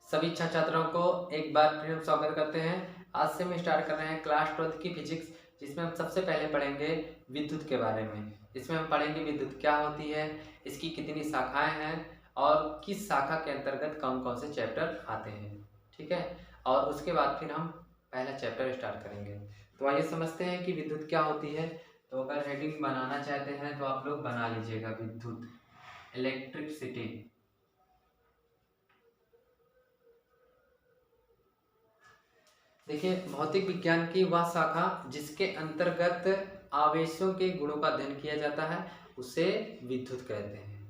सभी छात्र छात्राओं को एक बार फिर हम स्वागत करते हैं। आज से हम स्टार्ट कर रहे हैं क्लास 12 की फिजिक्स, जिसमें हम सबसे पहले पढ़ेंगे विद्युत के बारे में। इसमें हम पढ़ेंगे विद्युत क्या होती है, इसकी कितनी शाखाएं हैं और किस शाखा के अंतर्गत कौन कौन से चैप्टर आते हैं। ठीक है, और उसके बाद फिर हम पहला चैप्टर स्टार्ट करेंगे। तो आइए समझते हैं कि विद्युत क्या होती है। तो अगर हेडिंग बनाना चाहते हैं तो आप लोग बना लीजिएगा, विद्युत, इलेक्ट्रिसिटी। देखिए, भौतिक विज्ञान की वह शाखा जिसके अंतर्गत आवेशों के गुणों का अध्ययन किया जाता है उसे विद्युत कहते हैं।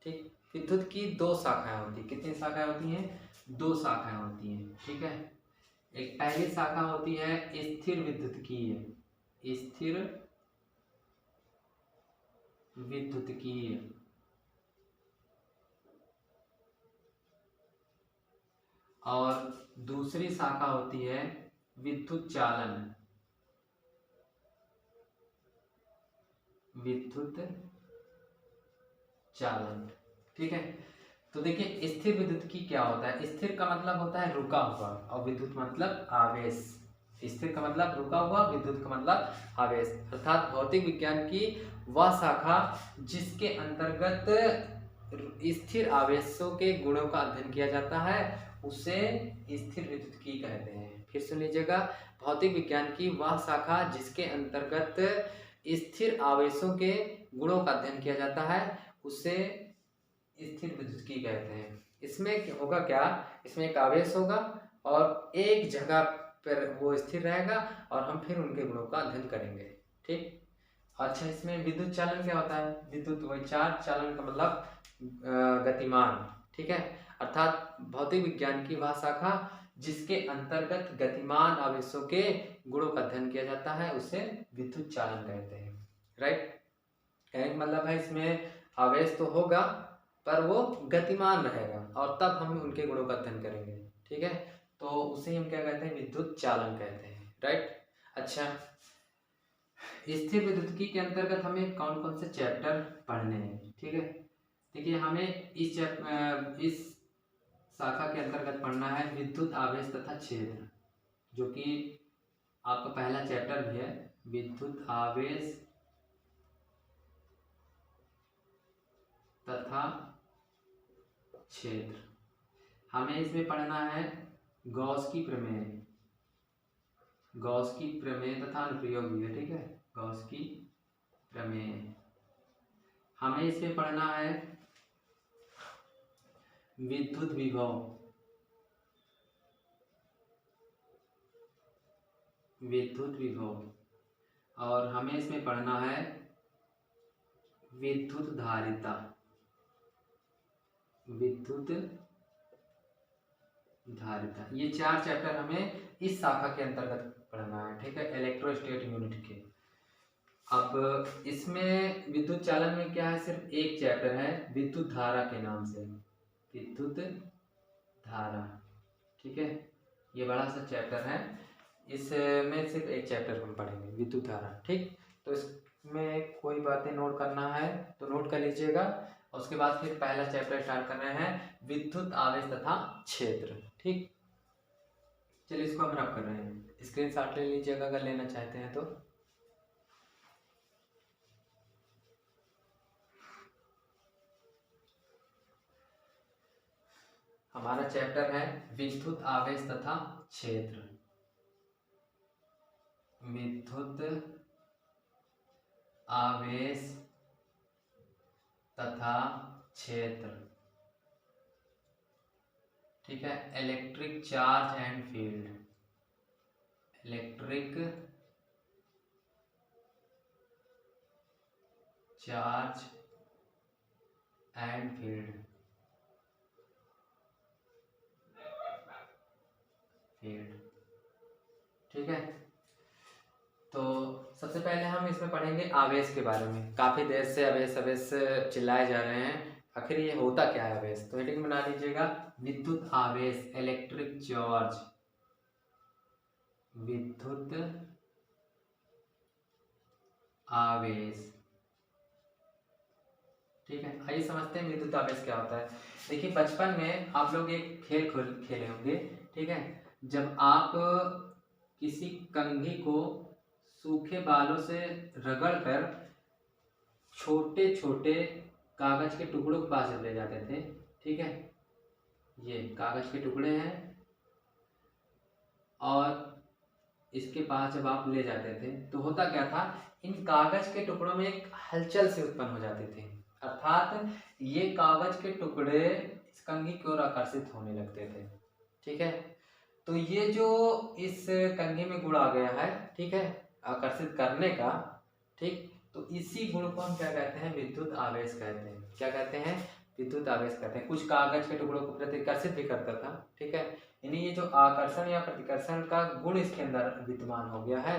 ठीक, विद्युत की दो शाखाएं होती हैं। कितनी शाखाएं होती हैं? दो शाखाएं होती हैं। ठीक है, एक पहली शाखा होती है स्थिर विद्युतकीय। स्थिर विद्युतकीय। और दूसरी शाखा होती है विद्युत चालन। विद्युत चालन। ठीक है, तो देखिए स्थिर विद्युत की क्या होता है। स्थिर का मतलब होता है रुका हुआ और विद्युत मतलब आवेश। स्थिर का मतलब रुका हुआ, विद्युत का मतलब आवेश। अर्थात भौतिक विज्ञान की वह शाखा जिसके अंतर्गत स्थिर आवेशों के गुणों का अध्ययन किया जाता है उसे स्थिर विद्युतकी कहते हैं। फिर सुन लीजिएगा, भौतिक विज्ञान की वह शाखा जिसके अंतर्गत स्थिर आवेशों के गुणों का अध्ययन किया जाता है उसे स्थिर विद्युतकी कहते हैं। इसमें होगा क्या, इसमें एक आवेश होगा और एक जगह पर वो स्थिर रहेगा और हम फिर उनके गुणों का अध्ययन करेंगे। ठीक, अच्छा, इसमें विद्युत चालन क्या होता है? विद्युत वैचार चालन का मतलब गतिमान। ठीक है, अर्थात भौतिक विज्ञान की वह शाखा जिसके अंतर्गत गतिमान आवेशों के गुणों का अध्ययन किया जाता है उसे विद्युत चालन कहते हैं। राइट, कहने का मतलब है इसमें आवेश तो होगा पर वो गतिमान रहेगा और तब हम उनके गुणों का अध्ययन करेंगे। ठीक है, तो उसे हम क्या कहते हैं? विद्युत चालन कहते हैं। राइट, अच्छा, स्थिर विद्युतकी के अंतर्गत हमें कौन कौन से चैप्टर पढ़ने हैं। ठीक है, देखिए हमें इस शाखा के अंतर्गत पढ़ना है विद्युत आवेश तथा क्षेत्र, जो कि आपका पहला चैप्टर भी है, विद्युत आवेश तथा क्षेत्र। हमें इसमें पढ़ना है गॉस की प्रमेय। गॉस की प्रमेय तथा अनुप्रयोग भी है। ठीक है, गॉस की प्रमेय। हमें इसमें पढ़ना है विद्युत विभव। विद्युत विभव। और हमें इसमें पढ़ना है विद्युत धारिता। विद्युत धारिता। ये चार चैप्टर हमें इस शाखा के अंतर्गत पढ़ना है। ठीक है, इलेक्ट्रोस्टैटिक यूनिट के। अब इसमें विद्युत चालन में क्या है, सिर्फ एक चैप्टर है विद्युत धारा के नाम से, विद्युत धारा। ठीक है, ये बड़ा सा चैप्टर है, इसमें सिर्फ एक चैप्टर हम पढ़ेंगे, विद्युत धारा। ठीक, तो इसमें कोई बातें नोट करना है तो नोट कर लीजिएगा। और उसके बाद फिर पहला चैप्टर स्टार्ट कर रहे हैं, विद्युत आवेश तथा क्षेत्र। ठीक, चलिए इसको हम रब कर रहे हैं। स्क्रीनशॉट ले लीजिएगा अगर लेना चाहते हैं तो। हमारा चैप्टर है विद्युत आवेश तथा क्षेत्र। विद्युत आवेश तथा क्षेत्र। ठीक है, electric charge and field. Electric charge and field. ठीक है, तो सबसे पहले हम इसमें पढ़ेंगे आवेश के बारे में। काफी देर से आवेश आवेश चिल्लाए जा रहे हैं, आखिर ये होता क्या है आवेश। तो हेडिंग बना लीजिएगा, विद्युत आवेश, इलेक्ट्रिक चार्ज। विद्युत आवेश। ठीक है, आइए समझते हैं विद्युत आवेश क्या होता है। देखिए बचपन में आप लोग एक खेल खेले होंगे, ठीक है। जब आप किसी कंघी को सूखे बालों से रगड़ कर छोटे छोटे कागज के टुकड़ों के पास ले जाते थे, ठीक है। ये कागज के टुकड़े हैं और इसके पास जब आप ले जाते थे तो होता क्या था, इन कागज के टुकड़ों में एक हलचल से उत्पन्न हो जाती थी, अर्थात ये कागज के टुकड़े इस कंघी की ओर आकर्षित होने लगते थे, ठीक है। तो ये जो इस कंघी में गुण आ गया है, ठीक है, आकर्षित करने का, ठीक, तो इसी गुण को हम क्या कहते हैं, विद्युत आवेश कहते हैं। क्या कहते हैं, विद्युत आवेश कहते हैं। कुछ कागज के टुकड़ों को प्रतिकर्षित भी करता था, ठीक है। यानी ये जो आकर्षण या प्रतिकर्षण का गुण इसके अंदर विद्यमान हो गया है,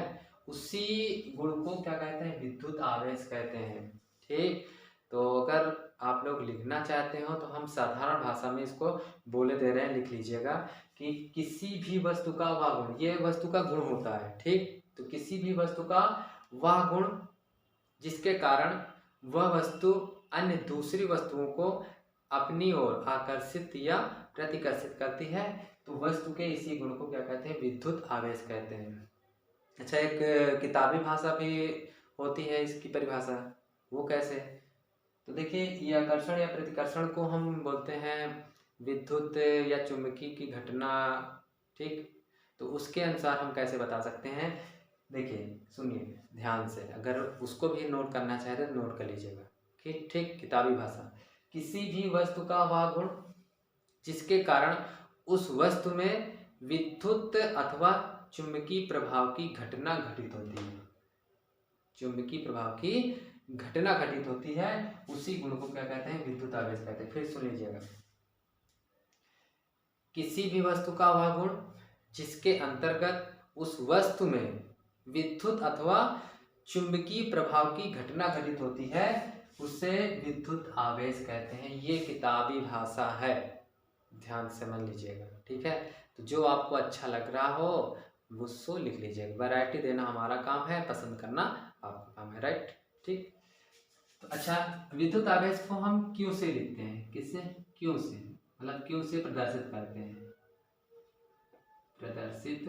उसी गुण को क्या कहते हैं, विद्युत आवेश कहते हैं, ठीक। तो अगर आप लोग लिखना चाहते हो तो हम साधारण भाषा में इसको बोले दे रहे हैं, लिख लीजिएगा कि किसी भी वस्तु का वह गुण, ये वस्तु का गुण होता है, ठीक। तो किसी भी वस्तु का वह गुण जिसके कारण वह वस्तु अन्य दूसरी वस्तुओं को अपनी ओर आकर्षित या प्रतिकर्षित करती है, तो वस्तु के इसी गुण को क्या कहते हैं, विद्युत आवेश कहते हैं। अच्छा, एक किताबी भाषा भी होती है इसकी परिभाषा, वो कैसे, तो देखिए ये आकर्षण या प्रतिकर्षण को हम बोलते हैं विद्युत या चुंबकीय की घटना, ठीक। तो उसके अनुसार हम कैसे बता सकते हैं, देखिए सुनिए ध्यान से, अगर उसको भी नोट करना चाहते तो नोट कर लीजिएगा, ठीक ठीक। किताबी भाषा, किसी भी वस्तु का वह गुण जिसके कारण उस वस्तु में विद्युत अथवा चुंबकीय प्रभाव की घटना घटित होती है, चुंबकीय प्रभाव की घटना घटित होती है, उसी गुण को क्या कहते हैं, विद्युत आवेश कहते हैं। फिर सुन लीजिएगा, किसी भी वस्तु का वह गुण जिसके अंतर्गत उस वस्तु में विद्युत अथवा चुंबकीय प्रभाव की घटना घटित होती है, उसे विद्युत आवेश कहते हैं। ये किताबी भाषा है, ध्यान से समझ लीजिएगा, ठीक है। तो जो आपको अच्छा लग रहा हो उसको लिख लीजिएगा। वैरायटी देना हमारा काम है, पसंद करना आपका काम है, राइट, ठीक। तो अच्छा, विद्युत आवेश को हम क्यों से लिखते हैं, किससे, क्यों से, मतलब क्यों से प्रदर्शित करते हैं, प्रदर्शित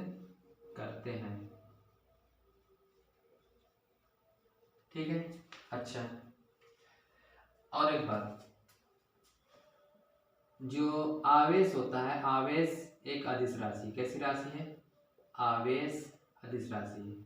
करते हैं, ठीक है। अच्छा, और एक बात, जो आवेश होता है, आवेश एक अदिश राशि, कैसी राशि है, आवेश अदिश राशि है,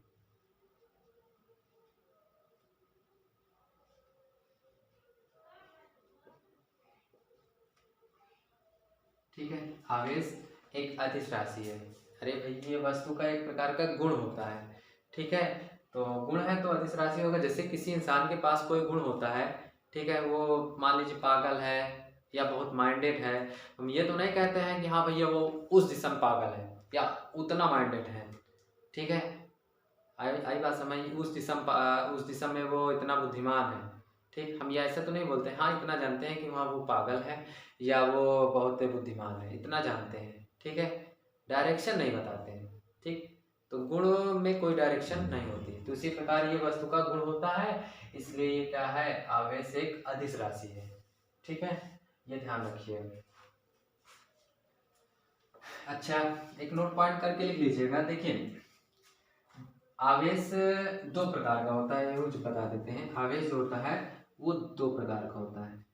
ठीक है। आवेश एक अदिश राशि है। अरे भाई, ये वस्तु का एक प्रकार का गुण होता है, ठीक है। तो गुण है तो अदिश राशि होगा। जैसे किसी इंसान के पास कोई गुण होता है, ठीक है, वो मान लीजिए पागल है या बहुत माइंडेड है, हम ये तो नहीं कहते हैं कि हाँ भैया वो उस दिशा में पागल है या उतना माइंडेड है, ठीक है। आई बात समझ, उस दिशा में वो इतना बुद्धिमान है, ठीक। हम ये ऐसा तो नहीं बोलते, हाँ इतना जानते हैं कि वहाँ वो पागल है या वो बहुत बुद्धिमान है, इतना जानते हैं, ठीक है। डायरेक्शन नहीं बताते हैं, ठीक। तो गुण में कोई डायरेक्शन नहीं होती, तो इसी प्रकार ये वस्तु का गुण होता है, इसलिए ये क्या है, आवेश एक अदिश राशि है, ठीक है। ये ध्यान रखिए। अच्छा, एक नोट पॉइंट करके लिख लीजिएगा। देखिए आवेश दो प्रकार का होता है, वो जो बता देते हैं। आवेश जो होता है वो दो प्रकार का होता है,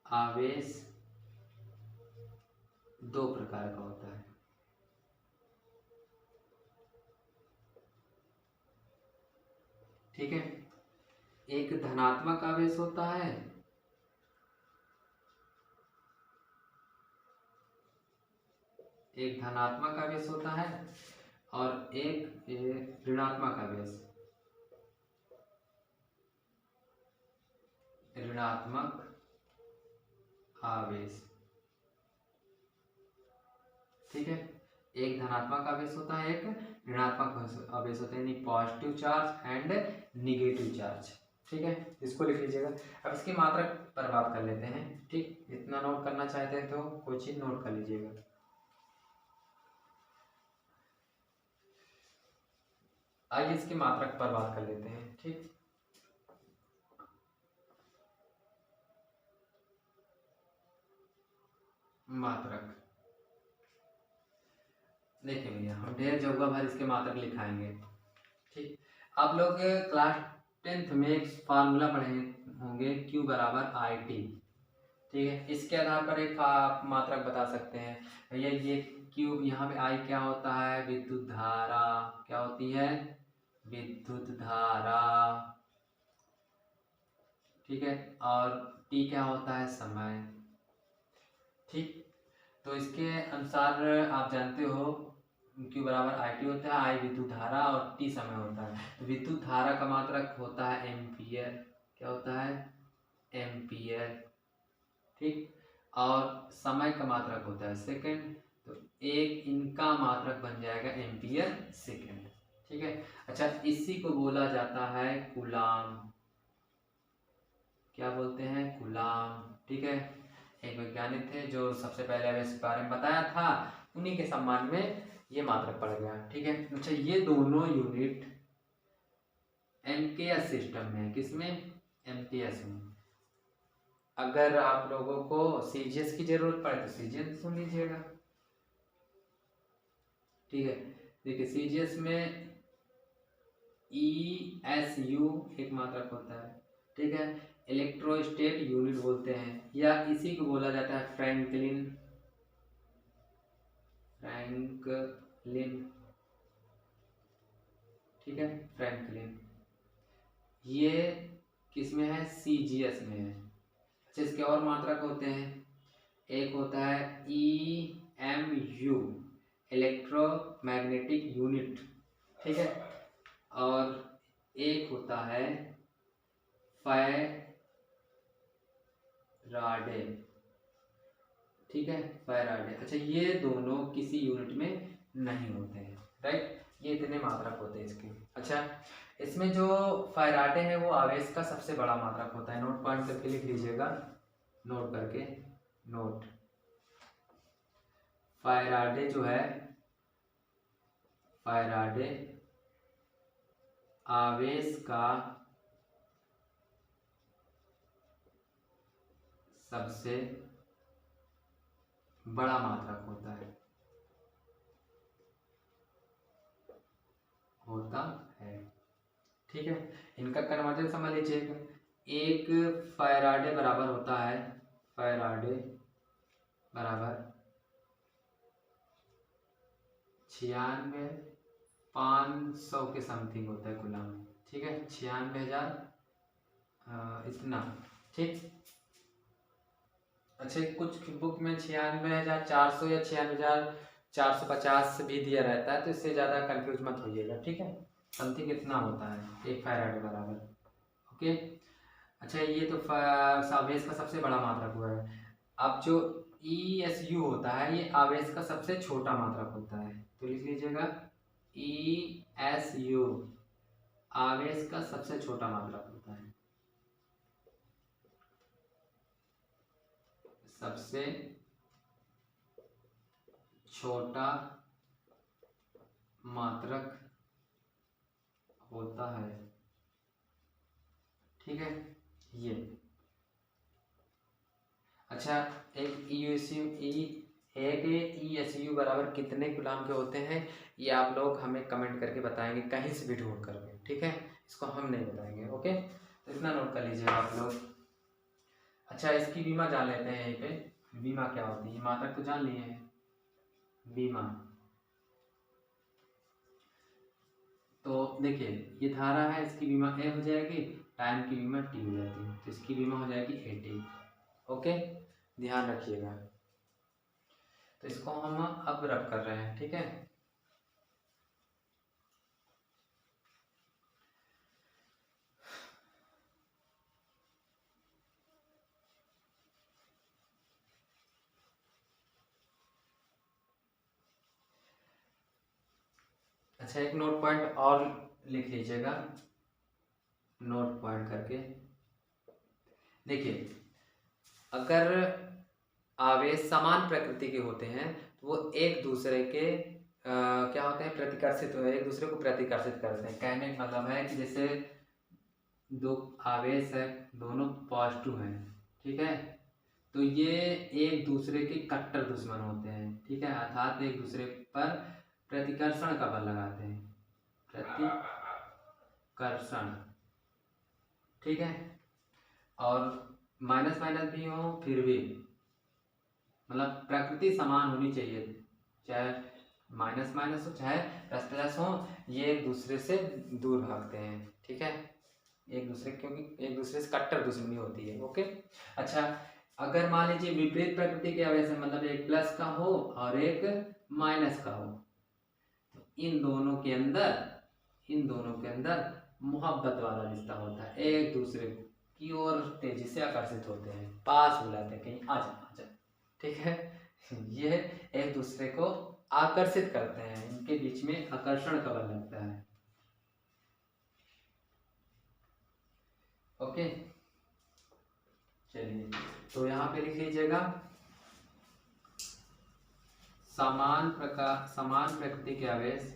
आवेश दो प्रकार का होता है, ठीक है। एक धनात्मक आवेश होता है, एक धनात्मक आवेश होता है और एक ऋणात्मक आवेश, ऋणात्मक आवेश, ठीक है। एक धनात्मक आवेश होता है, एक ऋणात्मक आवेश होता है, यानी positive charge and negative charge, ठीक है। इसको लिख लीजिएगा। अब इसकी मात्रक पर बात कर लेते हैं, ठीक। इतना नोट करना चाहते हैं तो कोई चीज नोट कर लीजिएगा। आइए इसकी मात्रक पर बात कर लेते हैं, ठीक। मात्रक। देखिए भैया, हम ढेर जगह भर इसके मात्रक लिखाएंगे। ठीक, आप लोग क्लास 10th में एक फार्मूला पढ़े होंगे, Q बराबर IT। ठीक है, इसके आधार पर एक मात्रक बता सकते हैं भैया। ये Q, यहाँ पे I क्या होता है? विद्युत धारा। क्या होती है? विद्युत धारा। ठीक है, और T क्या होता है? समय। ठीक, तो इसके अनुसार आप जानते हो Q बराबर IT होता है, I विद्युत धारा और T समय होता है। तो विद्युत धारा का मात्रक होता है एम्पियर। क्या होता है? एम्पियर। ठीक, और समय का मात्रक होता है सेकंड। तो एक इनका मात्रक बन जाएगा एम्पियर सेकंड। ठीक है, अच्छा, इसी को बोला जाता है कूलाम। क्या बोलते हैं? कूलाम। ठीक है, एक वैज्ञानिक थे जो सबसे पहले हमें इस बारे में बताया था, उन्हीं के सम्मान में ये मात्रक पड़ गया। ठीक है, अच्छा, ये दोनों यूनिट एमकेएस सिस्टम में, किसमें? एमकेएस में। अगर आप लोगों को सीजीएस की जरूरत पड़े तो सीजीएस सुन लीजिएगा। ठीक है, देखिए सीजीएस में ESU एक मात्रक होता है। ठीक है, इलेक्ट्रोस्टेट यूनिट बोलते हैं, या इसी को बोला जाता है फ्रैंकलिन। ठीक है, फ्रैंकलिन। ये किस में है? सीजीएस में है। अच्छा, इसके और मात्रक होते हैं। एक होता है EMU, इलेक्ट्रोमैग्नेटिक यूनिट। ठीक है, और एक होता है फैराडे। ठीक है, फैराडे। अच्छा, ये दोनों किसी यूनिट में नहीं होते हैं। राइट, ये इतने मात्रक होते हैं इसके। अच्छा, इसमें जो फैराडे है वो आवेश का सबसे बड़ा मात्रक होता है। नोट पॉइंट करके लिख लीजिएगा, नोट करके, नोट। फैराडे जो है, फैराडे आवेश का सबसे बड़ा मात्रक होता है। ठीक है, इनका कन्वर्जन समझ लीजिएगा। एक फैराडे बराबर होता है, फैराडे बराबर 96,500 के समथिंग होता है गुलाम। ठीक है, 96,000 इतना। ठीक, अच्छा, कुछ बुक में 96,400 या 96,450 भी दिया रहता है, तो इससे ज़्यादा कंफ्यूज मत होइएगा। ठीक है, समथिंग इतना होता है एक फैराडे बराबर। ओके, अच्छा, ये तो आवेश का सबसे बड़ा मात्रक हुआ है। अब जो ESU होता है, ये आवेश का सबसे छोटा मात्रक होता है। तो लिख लीजिएगा ESU आवेश का सबसे छोटा मात्रक होता है। सबसे छोटा मात्रक होता है। ठीक है, ये। अच्छा, एक ESU बराबर कितने गुलाम के होते हैं, ये आप लोग हमें कमेंट करके बताएंगे, कहीं से भी ढूंढ करके। ठीक है, इसको हम नहीं बताएंगे। ओके, तो इतना नोट कर लीजिएगा आप लोग। अच्छा, इसकी बीमा जान लेते हैं। यहीं पे बीमा क्या होती है, मात्रक तो जान लिए हैं। बीमा, तो देखिए, ये धारा है, इसकी बीमा A हो जाएगी, टाइम की बीमा T हो जाती है, तो इसकी बीमा हो जाएगी AT। ओके, ध्यान रखिएगा। तो इसको हम अब रब कर रहे हैं। ठीक है, अच्छा, एक नोट पॉइंट और लिख लीजिएगा, नोट पॉइंट करके। देखिए, अगर आवेश समान प्रकृति के होते हैं तो वो एक दूसरे के क्या होते हैं? प्रतिकर्षित, एक दूसरे को प्रतिकर्षित करते हैं। कहने का मतलब है कि जैसे दो आवेश है, दोनों पॉजिटिव हैं। ठीक है, तो ये एक दूसरे के कट्टर दुश्मन होते हैं, ठीक है, अर्थात एक दूसरे पर प्रतिकर्षण का बल लगाते हैं, प्रतिकर्षण, ठीक है। और माइनस माइनस भी हो फिर भी मतलब प्रकृति समान होनी चाहिए, चाहे माइनस माइनस हो चाहे प्लस प्लस हो, ये एक दूसरे से दूर भागते हैं, ठीक है, एक दूसरे, क्योंकि एक दूसरे से कट्टर दुश्मनी होती है। ओके, अच्छा, अगर मान लीजिए विपरीत प्रकृति के वजह से, मतलब एक प्लस का हो और एक माइनस का हो, तो इन दोनों के अंदर मोहब्बत वाला रिश्ता होता है, एक दूसरे की ओर तेजी से आकर्षित होते हैं, पास बुलाते हैं, कहीं आजा आजा, ठीक है। ये एक दूसरे को आकर्षित करते हैं, इनके बीच में आकर्षण का बल लगता है। ओके, चलिए, तो यहाँ पे लिख लीजिएगा समान प्रकृति के आवेश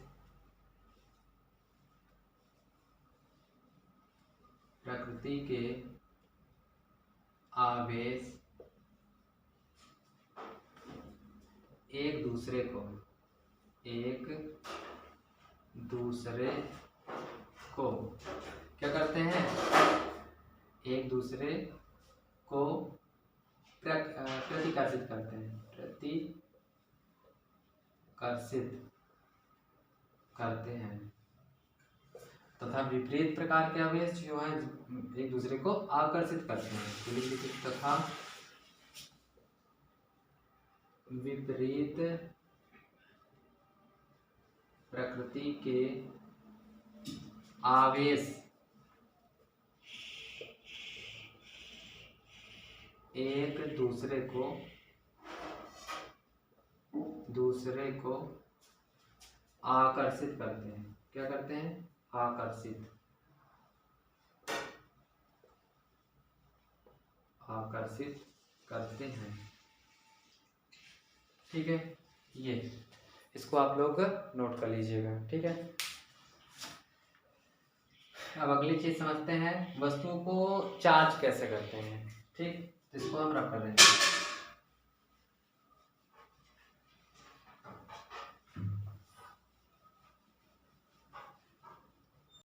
एक दूसरे को क्या करते हैं, एक दूसरे को प्रतिकर्षित करते हैं, तथा विपरीत प्रकार के आवेश जो है एक दूसरे को आकर्षित करते हैं, तथा विपरीत प्रकृति के आवेश एक दूसरे को आकर्षित करते हैं, क्या करते हैं, आकर्षित करते हैं, ठीक है। ये इसको आप लोग नोट कर लीजिएगा, ठीक है। अब अगली चीज समझते हैं, वस्तुओं को चार्ज कैसे करते हैं, ठीक, इसको हम रख कर देंगे।